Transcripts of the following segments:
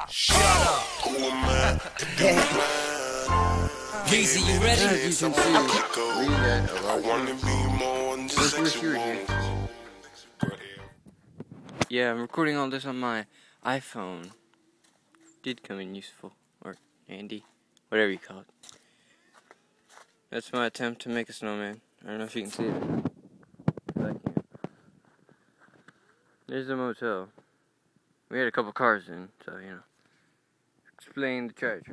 Shut up. Easy, you ready? As you can see, we got a lot of Yeah, I'm recording all this on my iPhone. Did come in useful, or handy, whatever you call it. That's my attempt to make a snowman. I don't know if you can see it. But I can't. There's the motel. We had a couple cars in, so, you know. Explain the tracks.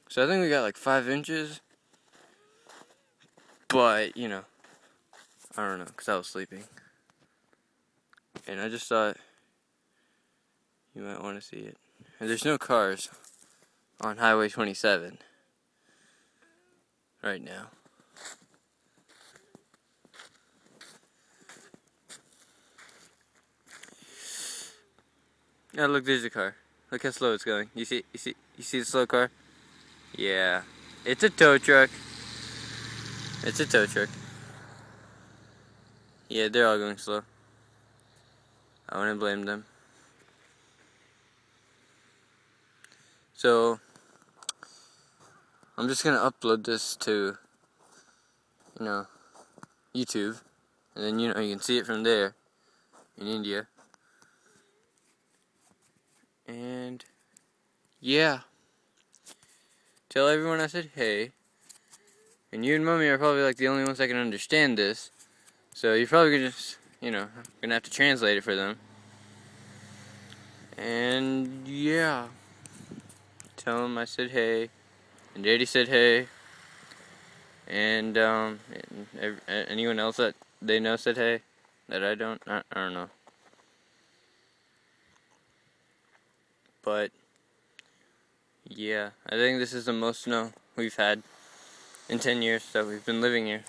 So I think we got like 5 inches. But, you know, I don't know, because I was sleeping. And I just thought you might want to see it. And there's no cars on Highway 27 right now. Yeah, look, there's a car. Look how slow it's going. You see the slow car? Yeah. It's a tow truck. It's a tow truck. Yeah, they're all going slow. I wouldn't blame them. So, I'm just gonna upload this to, you know, YouTube. And then, you know, you can see it from there in India. And, yeah. Tell everyone I said hey. And you and Mommy are probably like the only ones that can understand this. So you're probably gonna just, you know, gonna have to translate it for them. And yeah. Tell them I said hey. And Daddy said hey. And anyone else that they know said hey. That I don't know. But yeah, I think this is the most snow we've had in 10 years that we've been living here.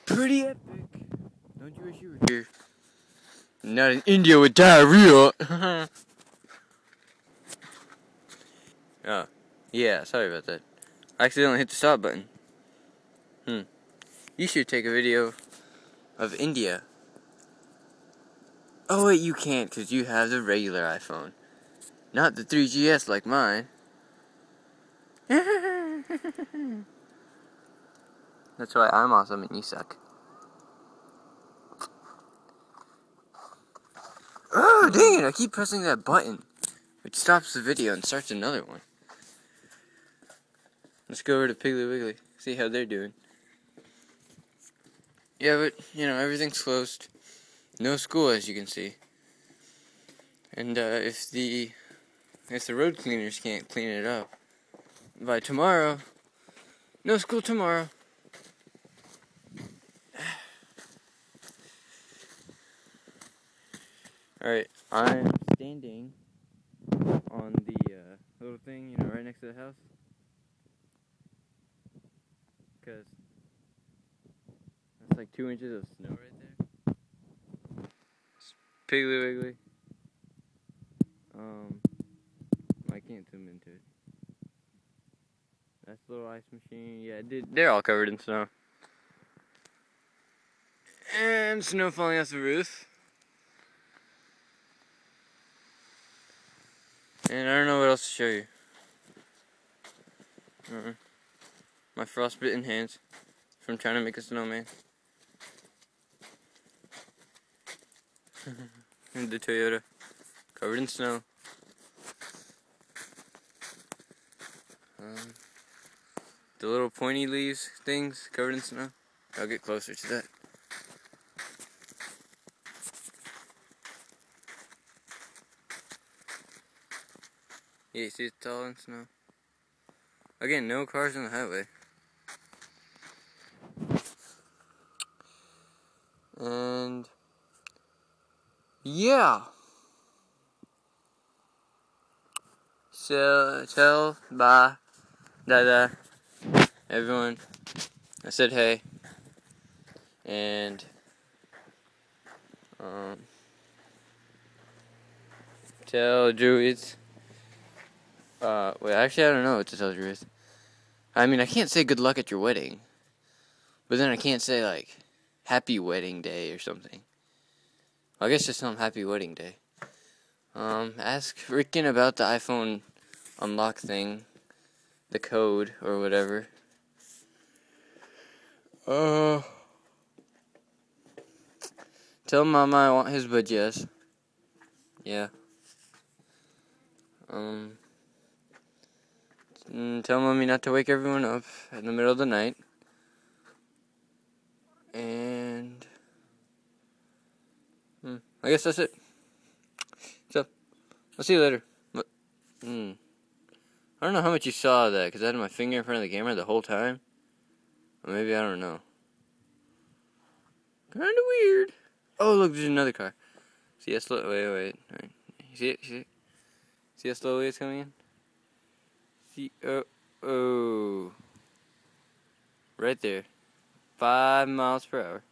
Pretty epic. Don't you wish you were here? Not in India with diarrhea. Oh, yeah, sorry about that. I accidentally hit the stop button. You should take a video of India. Oh wait, you can't because you have the regular iPhone. Not the 3GS like mine. That's why I'm awesome and you suck. Oh, dang it, I keep pressing that button. Which stops the video and starts another one. Let's go over to Piggly Wiggly. See how they're doing. Yeah, but, you know, everything's closed. No school, as you can see. And, if the road cleaners can't clean it up by tomorrow, no school tomorrow. Alright, I'm standing on the little thing, you know, right next to the house. Because that's like 2 inches of snow right there. It's Piggly Wiggly. I can't zoom into it. That's the little ice machine. Yeah, they're all covered in snow. And snow falling off the roof. And I don't know what else to show you. My frostbitten hands from trying to make a snowman. And the Toyota, covered in snow. The little pointy leaves things covered in snow. I'll get closer to that. Yeah, you see it's all in snow. Again, no cars on the highway. And yeah. So tell bye, dada, everyone. I said hey. And tell Druids. Wait, actually I don't know what to tell Druids. I mean, I can't say good luck at your wedding. But then I can't say, like, happy wedding day or something. Well, I guess just tell them happy wedding day. Ask Ricken about the iPhone unlock thing, the code or whatever. Tell Mama I want his budgies. Yeah. Tell Mommy not to wake everyone up in the middle of the night. And I guess that's it. So, I'll see you later. But, I don't know how much you saw of that, because I had my finger in front of the camera the whole time. Or maybe, I don't know. Kind of weird. Oh, look, there's another car. See how slow? Wait. Alright. You see it? See how slowly it's coming in? See? Oh. Right there. 5 miles per hour.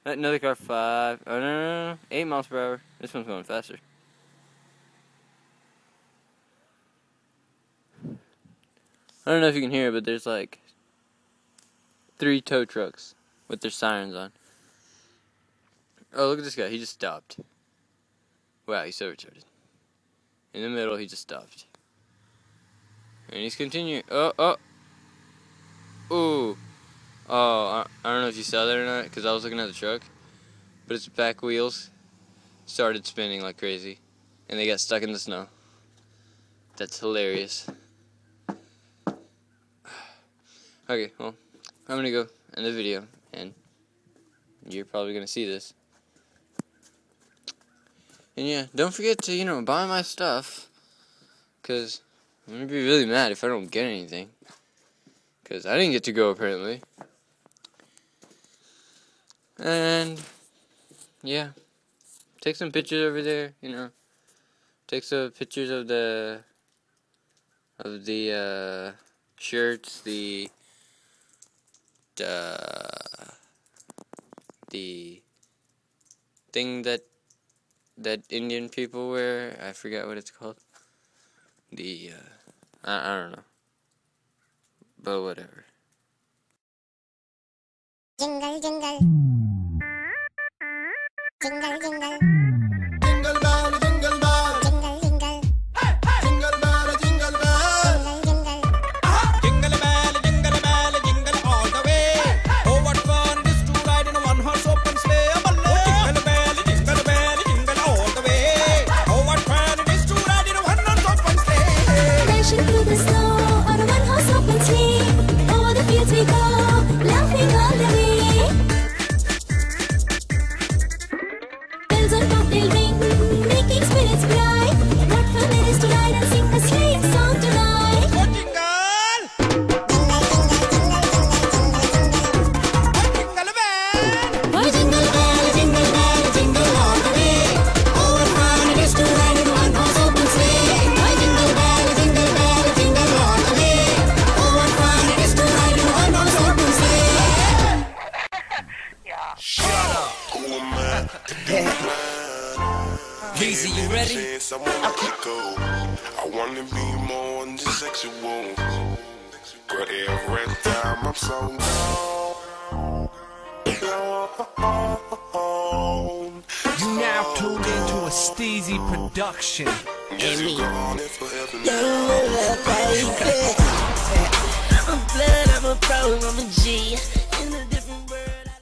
Another car, 5. Oh, no. 8 miles per hour. This one's going faster. I don't know if you can hear it, but there's like 3 tow trucks with their sirens on. Oh, look at this guy. He just stopped. Wow, he's so retarded. In the middle, he just stopped. And he's continuing. Oh, I don't know if you saw that or not, because I was looking at the truck. But its back wheels started spinning like crazy. And they got stuck in the snow. That's hilarious. Okay, well, I'm gonna go end the video, and you're probably gonna see this. And yeah, don't forget to, buy my stuff, because I'm gonna be really mad if I don't get anything. Because I didn't get to go, apparently. And yeah, take some pictures over there, take some pictures of the shirts, the thing that Indian people wear. I forgot what it's called. I don't know. But whatever. Jingle, jingle. Jingle, jingle. Jingle bell, jingle bell. Jingle, jingle. Hey, hey. Jingle bell, jingle bell. Jingle, jingle. Jingle bell, jingle all the way. Oh, what fun it is to ride in a one-horse open sleigh. Jingle bell, jingle all the way. Oh, what fun it is to ride in a one-horse open sleigh. Dashing through the snow on a one-horse open sleigh. Over the fields we go, laughing all the way. Bells on bobtail ring, making spirits bright. What fun it is to ride and sing a sleighing song tonight. Oh, jingle! Jingle, jingle, jingle all the way. Oh, what fun it is to ride in a one-horse open sleigh. Oh, jingle bell, jingle all the way. Oh, what fun it is to ride in a one-horse open sleigh. Shut up. Easy, you ready? I wanna be more than just sexual. But every time I'm so gone. You now tuned into a Steezy production. Just gone it forever now. I'm blood, I'm a pro, I'm a G.